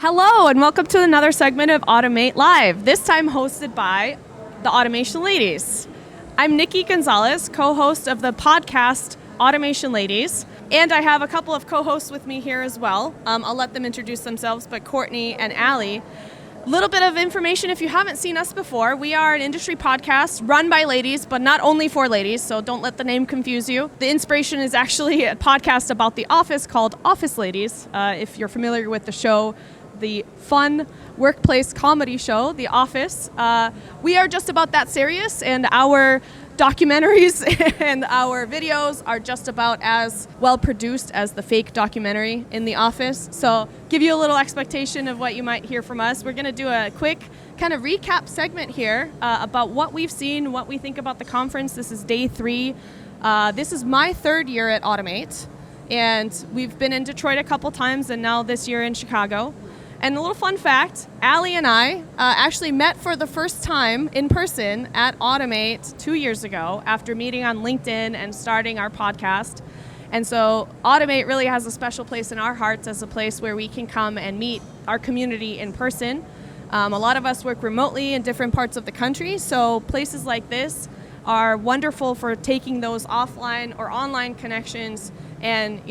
Hello, and welcome to another segment of Automate Live, this time hosted by the Automation Ladies. I'm Nikki Gonzales, co-host of the podcast Automation Ladies, and I have a couple of co-hosts with me here as well. I'll let them introduce themselves, but Courtney and Allie. Little bit of information if you haven't seen us before. We are an industry podcast run by ladies, but not only for ladies, so don't let the name confuse you. The inspiration is actually a podcast about The Office called Office Ladies. If you're familiar with the show, the fun workplace comedy show, The Office. We are just about that serious, and our documentaries and our videos are just about as well produced as the fake documentary in The Office. So give you a little expectation of what you might hear from us. We're going to do a quick kind of recap segment here about what we've seen, what we think about the conference. This is day 3. This is my 3rd year at Automate, and we've been in Detroit a couple times, and now this year in Chicago. And a little fun fact, Allie and I actually met for the first time in person at Automate 2 years ago after meeting on LinkedIn and starting our podcast. And so Automate really has a special place in our hearts as a place where we can come and meet our community in person. A lot of us work remotely in different parts of the country, so places like this are wonderful for taking those offline or online connections and,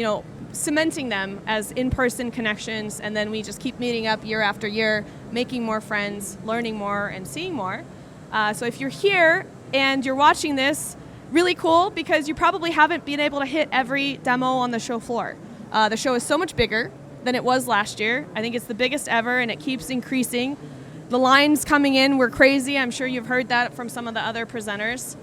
cementing them as in-person connections, and then we just keep meeting up year after year, making more friends, learning more, and seeing more. So if you're here and you're watching this, really cool, because you probably haven't been able to hit every demo on the show floor. The show is so much bigger than it was last year. I think it's the biggest ever, and it keeps increasing. The lines coming in were crazy. I'm sure you've heard that from some of the other presenters.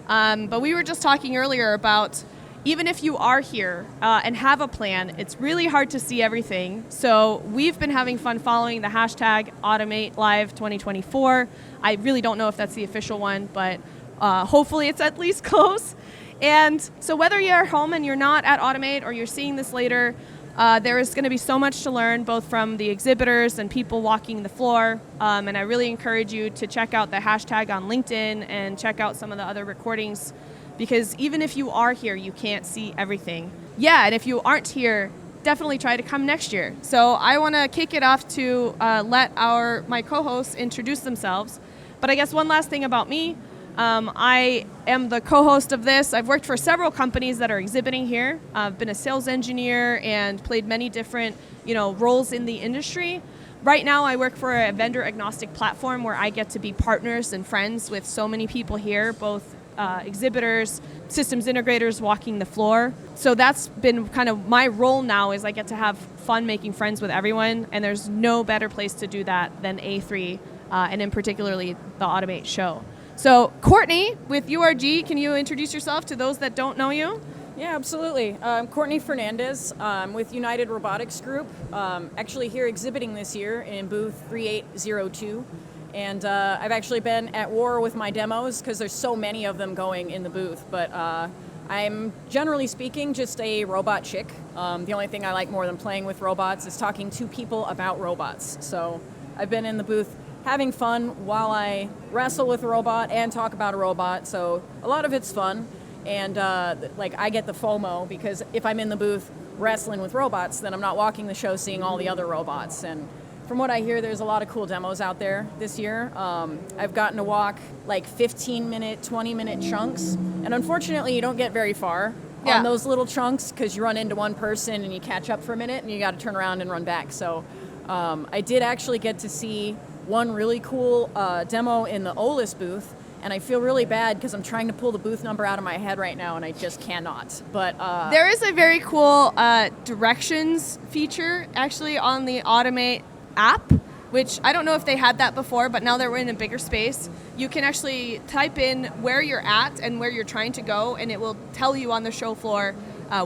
But we were just talking earlier about even if you are here and have a plan, it's really hard to see everything. So we've been having fun following the hashtag Automate Live 2024. I really don't know if that's the official one, but hopefully it's at least close. And so whether you're home and you're not at Automate or you're seeing this later, there is going to be so much to learn, both from the exhibitors and people walking the floor. And I really encourage you to check out the hashtag on LinkedIn and check out some of the other recordings, because even if you are here, you can't see everything. Yeah, and if you aren't here, definitely try to come next year. So I want to kick it off to let my co-hosts introduce themselves. But I guess one last thing about me, I am the co-host of this. I've worked for several companies that are exhibiting here. I've been a sales engineer and played many different roles in the industry. Right now, I work for a vendor-agnostic platform where I get to be partners and friends with so many people here, both exhibitors, systems integrators walking the floor. So that's been kind of my role now, is I get to have fun making friends with everyone, and there's no better place to do that than A3, and in particularly the Automate show. So Courtney, with URG, can you introduce yourself to those that don't know you? Yeah, absolutely. I'm Courtney Fernandez. I'm with United Robotics Group, actually here exhibiting this year in booth 3802. And I've actually been at war with my demos because there's so many of them going in the booth. But I'm, generally speaking, just a robot chick. The only thing I like more than playing with robots is talking to people about robots. So I've been in the booth having fun while I wrestle with a robot and talk about a robot. So a lot of it's fun. And I get the FOMO, because if I'm in the booth wrestling with robots, then I'm not walking the show seeing all the other robots. And from what I hear, there's a lot of cool demos out there this year. I've gotten to walk 15-minute, 20-minute chunks. And unfortunately, you don't get very far on those little chunks, because you run into one person and you catch up for a minute and you got to turn around and run back. So I did actually get to see one really cool demo in the OLIS booth. And I feel really bad because I'm trying to pull the booth number out of my head right now, and I just cannot. But there is a very cool directions feature actually on the Automate app, which I don't know if they had that before, but now that we're in a bigger space, you can actually type in where you're at and where you're trying to go, and it will tell you on the show floor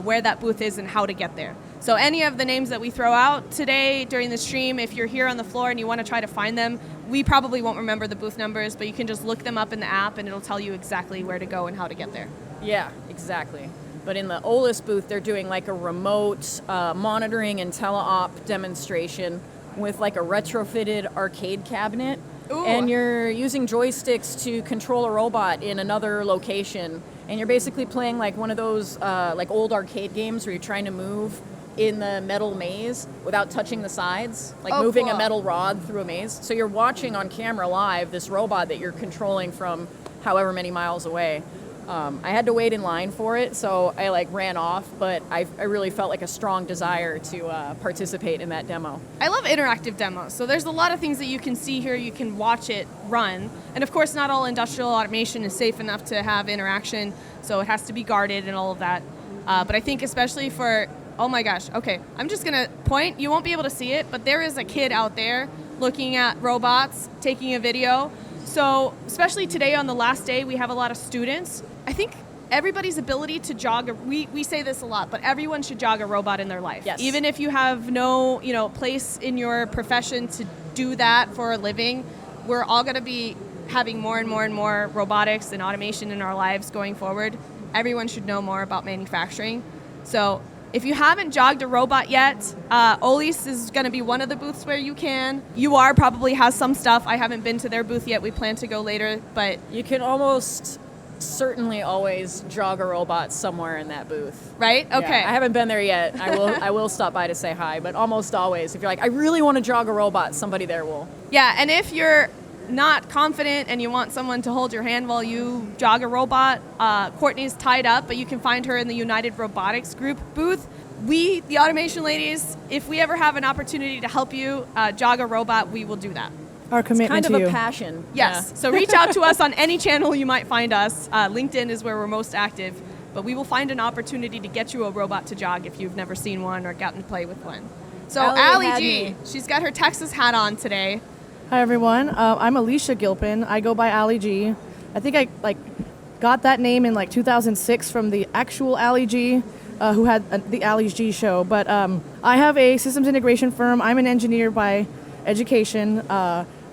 where that booth is and how to get there. So any of the names that we throw out today during the stream, if you're here on the floor and you want to try to find them, we probably won't remember the booth numbers, but you can just look them up in the app and it'll tell you exactly where to go and how to get there. Yeah, exactly. But in the OLIS booth, they're doing a remote monitoring and teleop demonstration with a retrofitted arcade cabinet. Ooh. And you're using joysticks to control a robot in another location. And you're basically playing one of those old arcade games where you're trying to move in the metal maze without touching the sides, like Oh, moving cool. a metal rod through a maze. So you're watching on camera live this robot that you're controlling from however many miles away. I had to wait in line for it, so I ran off, but I really felt like a strong desire to participate in that demo. I love interactive demos. So there's a lot of things that you can see here. You can watch it run. And of course, not all industrial automation is safe enough to have interaction, so it has to be guarded and all of that. But I think especially for, oh my gosh, okay, I'm just going to point. You won't be able to see it, but there is a kid out there looking at robots, taking a video. So especially today on the last day, we have a lot of students. I think everybody's ability to jog, we say this a lot, but everyone should jog a robot in their life. Yes. Even if you have no, place in your profession to do that for a living, we're all going to be having more and more and more robotics and automation in our lives going forward. Everyone should know more about manufacturing. So if you haven't jogged a robot yet, Olis is going to be one of the booths where you can. UR probably has some stuff. I haven't been to their booth yet. We plan to go later, but You can almost certainly always jog a robot somewhere in that booth. right? Yeah, Okay. I haven't been there yet. I will stop by to say hi, but almost always, if you're like, I really want to jog a robot, somebody there will. Yeah, and if you're not confident and you want someone to hold your hand while you jog a robot, Courtney's tied up, but you can find her in the United Robotics Group booth. We, the Automation Ladies, if we ever have an opportunity to help you jog a robot, we will do that. Our commitment Kind of to a you. passion. Yes. So reach out to us on any channel you might find us. LinkedIn is where we're most active, but we will find an opportunity to get you a robot to jog if you've never seen one or gotten to play with one. So Allie Allie had G, me. she's got her Texas hat on today. Hi everyone. I'm Alicia Gilpin. I go by Ali G. I think I got that name in 2006 from the actual Ali G, who had the Ali G show. But I have a systems integration firm. I'm an engineer by education.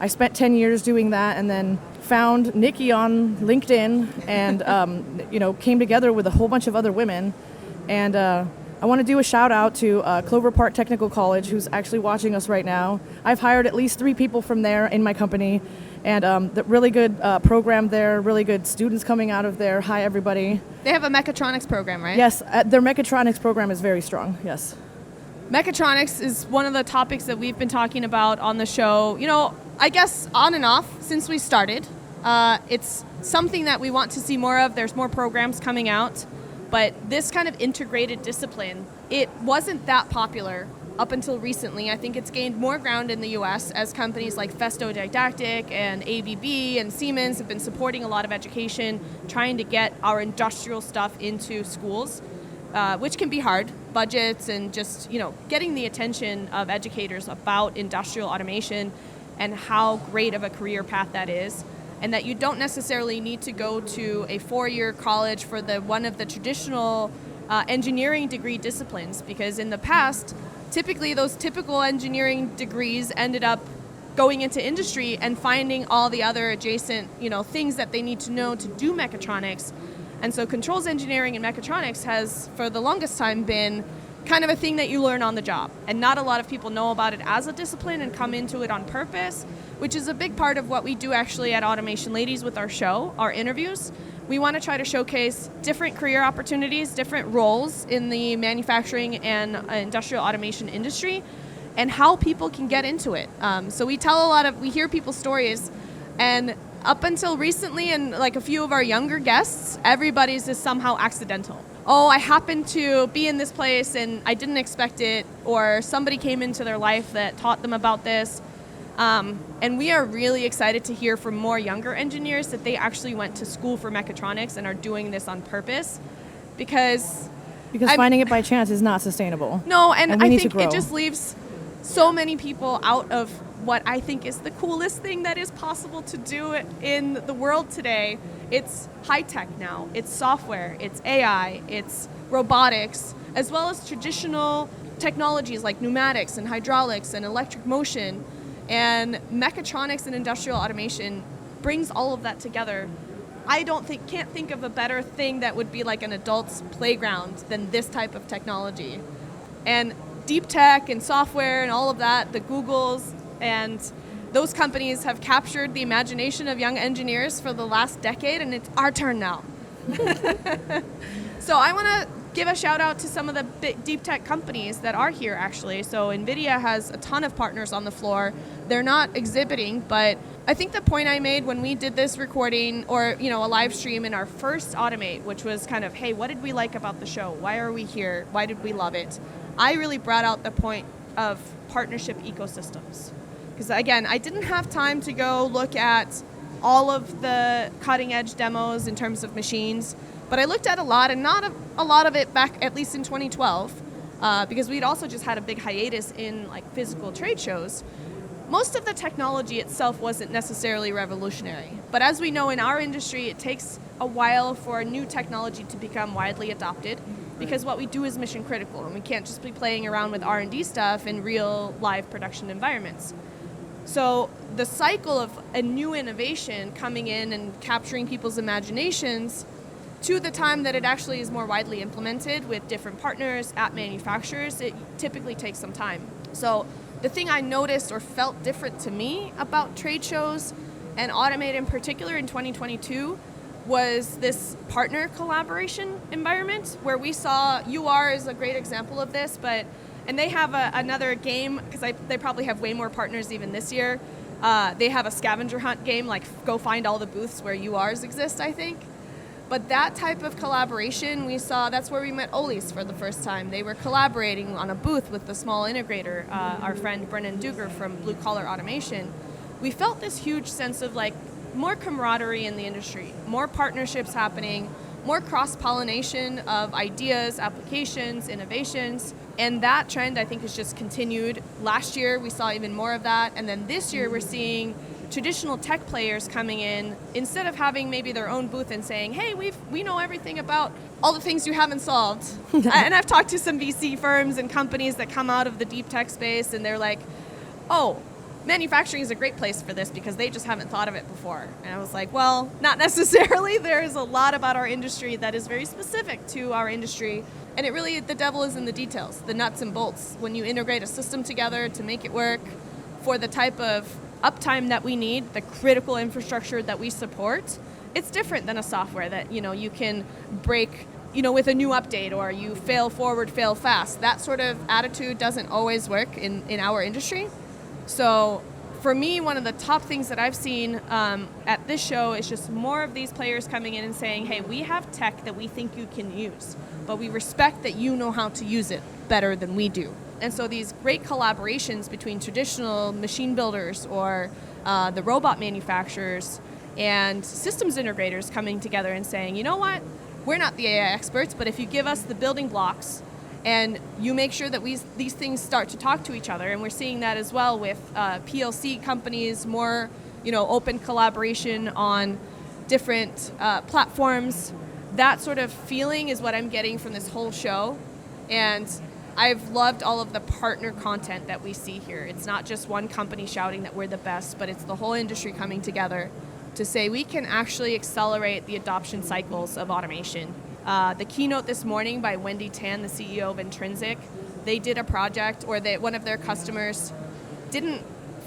I spent 10 years doing that, and then found Nikki on LinkedIn, and came together with a whole bunch of other women, and I want to do a shout out to Clover Park Technical College, who's actually watching us right now. I've hired at least 3 people from there in my company, and the really good program there, really good students coming out of there. Hi, everybody. They have a mechatronics program, right? Yes, their mechatronics program is very strong, yes. Mechatronics is one of the topics that we've been talking about on the show, I guess on and off since we started. It's something that we want to see more of. There's more programs coming out. But this kind of integrated discipline, it wasn't that popular up until recently. I think it's gained more ground in the US as companies like Festo Didactic and ABB and Siemens have been supporting a lot of education, trying to get our industrial stuff into schools, which can be hard. Budgets and just, getting the attention of educators about industrial automation and how great of a career path that is. And that you don't necessarily need to go to a 4-year college for one of the traditional engineering degree disciplines, because in the past, typically those typical engineering degrees ended up going into industry and finding all the other adjacent, things that they need to know to do mechatronics. And so controls engineering and mechatronics has, for the longest time, been kind of a thing that you learn on the job. And not a lot of people know about it as a discipline and come into it on purpose, which is a big part of what we do actually at Automation Ladies with our show, our interviews. We want to try to showcase different career opportunities, different roles in the manufacturing and industrial automation industry, and how people can get into it. So we hear people's stories, and up until recently, and a few of our younger guests, everybody's is somehow accidental. Oh, I happened to be in this place and I didn't expect it, or somebody came into their life that taught them about this. And we are really excited to hear from more younger engineers that they actually went to school for mechatronics and are doing this on purpose, because finding it by chance is not sustainable. No, and we I need to think grow. it just leaves so many people out of what I think is the coolest thing that is possible to do in the world today. It's high tech now. It's software, it's AI, it's robotics, as well as traditional technologies like pneumatics and hydraulics and electric motion. And mechatronics and industrial automation brings all of that together. I can't think of a better thing that would be like an adult's playground than this type of technology. And deep tech and software and all of that, the Googles and those companies have captured the imagination of young engineers for the last decade, and it's our turn now. So I want to give a shout out to some of the deep tech companies that are here actually. So NVIDIA has a ton of partners on the floor. They're not exhibiting, but I think the point I made when we did this recording or, a live stream in our first Automate, which was kind of, hey, what did we like about the show? Why are we here? Why did we love it? I really brought out the point of partnership ecosystems. Because again, I didn't have time to go look at all of the cutting edge demos in terms of machines, but I looked at a lot, and not a lot of it back at least in 2012, because we'd also just had a big hiatus in like physical trade shows. Most of the technology itself wasn't necessarily revolutionary, but as we know in our industry, it takes a while for new technology to become widely adopted, because what we do is mission critical, and we can't just be playing around with R&D stuff in real live production environments. So the cycle of a new innovation coming in and capturing people's imaginations to the time that it actually is more widely implemented with different partners at manufacturers, it typically takes some time. So the thing I noticed or felt different to me about trade shows and Automate in particular in 2022 was this partner collaboration environment where we saw UR is a great example of this, and they have another game, because they probably have way more partners even this year. They have a scavenger hunt game, like go find all the booths where URs exist, I think. But that type of collaboration we saw, that's where we met Olis for the first time. They were collaborating on a booth with the small integrator, our friend Brennan Duger from Blue Collar Automation. We felt this huge sense of like more camaraderie in the industry, more partnerships happening, more cross-pollination of ideas, applications, innovations. And that trend, I think, has just continued. Last year, we saw even more of that. And then this year, we're seeing traditional tech players coming in, instead of having maybe their own booth and saying, hey, we know everything about all the things you haven't solved. And I've talked to some VC firms and companies that come out of the deep tech space, and they're like, oh, manufacturing is a great place for this because they just haven't thought of it before. And I was like, well, not necessarily. There's a lot about our industry that is very specific to our industry. And it really, the devil is in the details, the nuts and bolts. When you integrate a system together to make it work for the type of uptime that we need, the critical infrastructure that we support, it's different than a software that, you can break, with a new update, or you fail forward, fail fast. That sort of attitude doesn't always work in our industry. So for me, one of the top things that I've seen at this show is just more of these players coming in and saying, hey, we have tech that we think you can use, but we respect that you know how to use it better than we do. And so these great collaborations between traditional machine builders or the robot manufacturers and systems integrators coming together and saying, you know what, we're not the AI experts, but if you give us the building blocks and you make sure that these things start to talk to each other, and we're seeing that as well with PLC companies, more open collaboration on different platforms. That sort of feeling is what I'm getting from this whole show, and I've loved all of the partner content that we see here. It's not just one company shouting that we're the best, but it's the whole industry coming together to say we can actually accelerate the adoption cycles of automation. The keynote this morning by Wendy Tan, the CEO of Intrinsic, they did a project, or one of their customers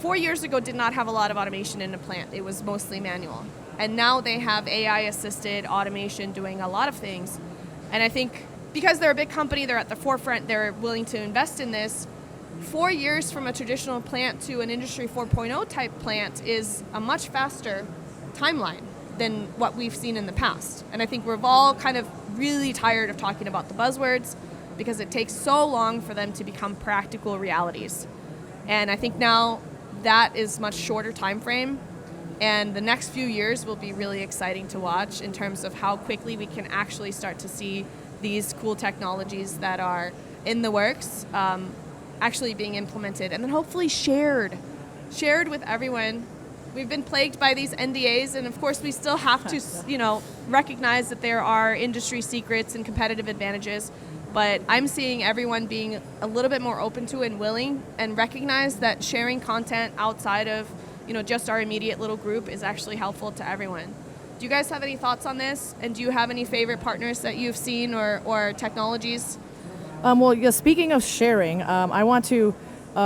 4 years ago did not have a lot of automation in a plant. It was mostly manual. And now they have AI-assisted automation doing a lot of things. And I think because they're a big company, they're at the forefront, they're willing to invest in this. 4 years from a traditional plant to an Industry 4.0 type plant is a much faster timeline than what we've seen in the past. And I think we're all kind of really tired of talking about the buzzwords because it takes so long for them to become practical realities. And I think now that is much shorter time frame, and the next few years will be really exciting to watch in terms of how quickly we can actually start to see these cool technologies that are in the works actually being implemented, and then hopefully shared with everyone. We've been plagued by these NDAs, and of course we still have to, recognize that there are industry secrets and competitive advantages, but I'm seeing everyone being a little bit more open to and willing, and recognize that sharing content outside of, just our immediate little group is actually helpful to everyone. Do you guys have any thoughts on this? And do you have any favorite partners that you've seen or technologies? Well, speaking of sharing, I want to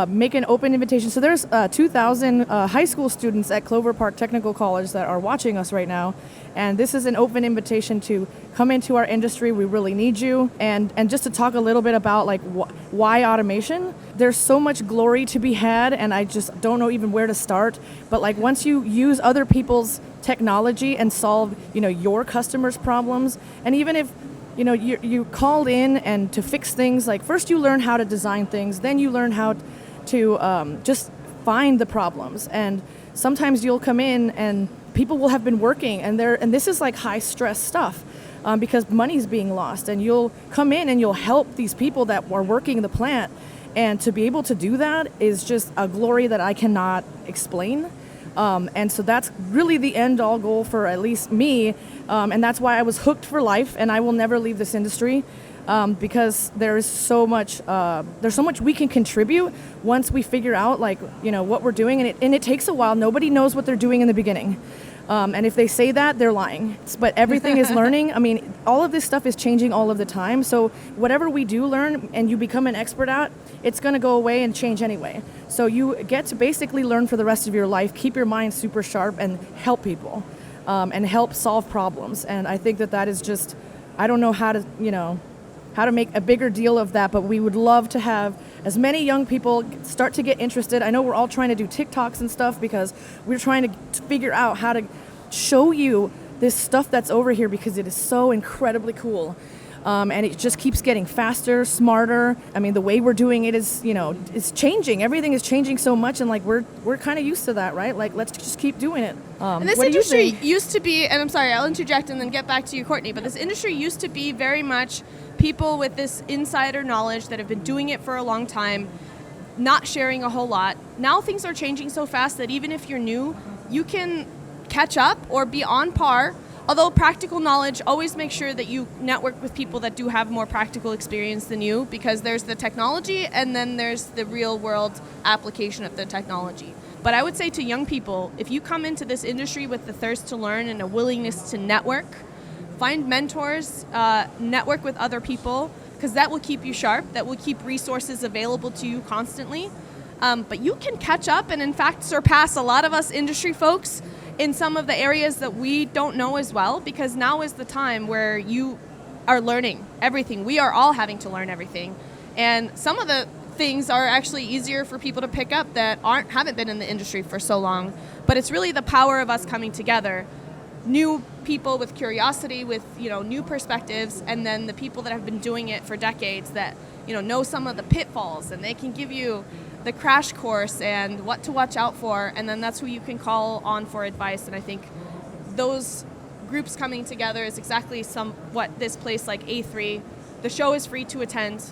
make an open invitation. So there's 2,000 high school students at Clover Park Technical College that are watching us right now. And this is an open invitation to come into our industry. We really need you. And just to talk a little bit about like why automation. There's so much glory to be had, and I just don't know even where to start. But like once you use other people's technology and solve, your customers' problems, and even if you called in and to fix things, like first you learn how to design things, then you learn how to just find the problems. And sometimes you'll come in and people will have been working and this is like high stress stuff because money's being lost, and you'll come in and you'll help these people that are working the plant. And to be able to do that is just a glory that I cannot explain. And so that's really the end all goal for at least me. And that's why I was hooked for life, and I will never leave this industry because there's so much we can contribute once we figure out what we're doing. And it takes a while. Nobody knows what they're doing in the beginning. And if they say that, they're lying. But everything is learning. I mean, all of this stuff is changing all of the time. So whatever we do learn and you become an expert at, it's going to go away and change anyway. So you get to basically learn for the rest of your life, keep your mind super sharp, and help people and help solve problems. And I think that is just, I don't know how to make a bigger deal of that, but we would love to have as many young people start to get interested. I know we're all trying to do TikToks and stuff because we're trying to figure out how to show you this stuff that's over here because it is so incredibly cool. And it just keeps getting faster, smarter. I mean, the way we're doing it is, it's changing. Everything is changing so much, and we're kind of used to that, right? Like, let's just keep doing it. And this industry used to be, and I'm sorry, I'll interject and then get back to you, Courtney, but this industry used to be very much people with this insider knowledge that have been doing it for a long time, not sharing a whole lot. Now things are changing so fast that even if you're new, you can catch up or be on par. Although practical knowledge, always make sure that you network with people that do have more practical experience than you, because there's the technology and then there's the real world application of the technology. But I would say to young people, if you come into this industry with the thirst to learn and a willingness to network, find mentors, network with other people, because that will keep you sharp, that will keep resources available to you constantly. But you can catch up and in fact surpass a lot of us industry folks in some of the areas that we don't know as well, because now is the time where you are learning everything. We are all having to learn everything. And some of the things are actually easier for people to pick up that haven't been in the industry for so long. But it's really the power of us coming together. New people with curiosity, with new perspectives, and then the people that have been doing it for decades that know some of the pitfalls, and they can give you the crash course and what to watch out for, and then that's who you can call on for advice. And I think those groups coming together is exactly what this place like A3. The show is free to attend.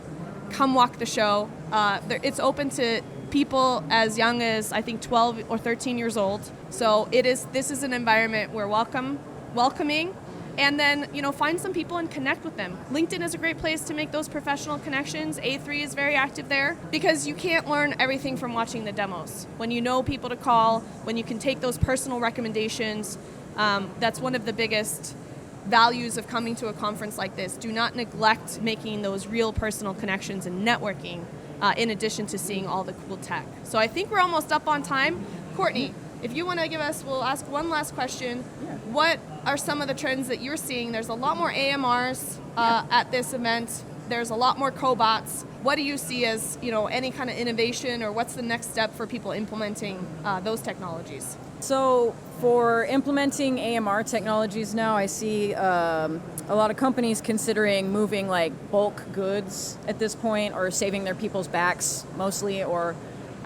Come walk the show. It's open to people as young as I think 12 or 13 years old. So this is an environment where welcoming, and then find some people and connect with them. LinkedIn is a great place to make those professional connections. A3 is very active there because you can't learn everything from watching the demos. When you know people to call, when you can take those personal recommendations, that's one of the biggest values of coming to a conference like this. Do not neglect making those real personal connections and networking in addition to seeing all the cool tech. So I think we're almost up on time. Courtney, if you want to we'll ask one last question. What are some of the trends that you're seeing? There's a lot more AMRs at this event. There's a lot more cobots. What do you see as, any kind of innovation, or what's the next step for people implementing those technologies? So for implementing AMR technologies now, I see a lot of companies considering moving like bulk goods at this point, or saving their people's backs mostly, or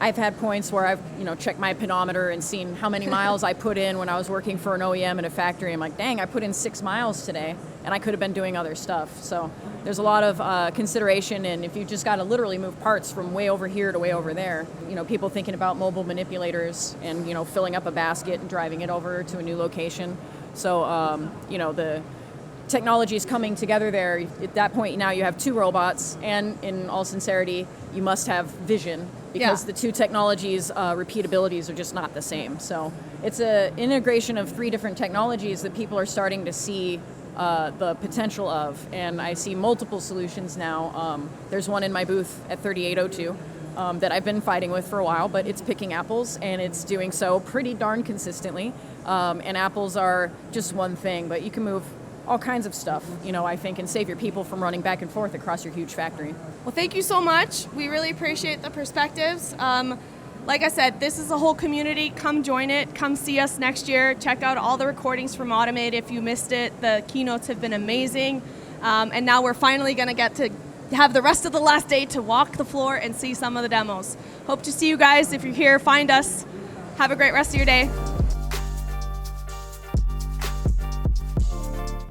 I've had points where I've, checked my pedometer and seen how many miles I put in when I was working for an OEM at a factory. I'm like, dang, I put in 6 miles today, and I could have been doing other stuff. So there's a lot of consideration, and if you just got to literally move parts from way over here to way over there, people thinking about mobile manipulators and, filling up a basket and driving it over to a new location. So, the technology is coming together there. At that point now you have 2 robots, and in all sincerity, you must have vision, because the 2 technologies' repeatabilities are just not the same. So it's an integration of 3 different technologies that people are starting to see the potential of, and I see multiple solutions now. There's one in my booth at 3802 that I've been fighting with for a while, but it's picking apples, and it's doing so pretty darn consistently. And apples are just one thing, but you can move all kinds of stuff, I think, and save your people from running back and forth across your huge factory. Well, thank you so much. We really appreciate the perspectives. Like I said, this is a whole community. Come join it. Come see us next year. Check out all the recordings from Automate if you missed it. The keynotes have been amazing. And now we're finally going to get to have the rest of the last day to walk the floor and see some of the demos. Hope to see you guys. If you're here, find us. Have a great rest of your day.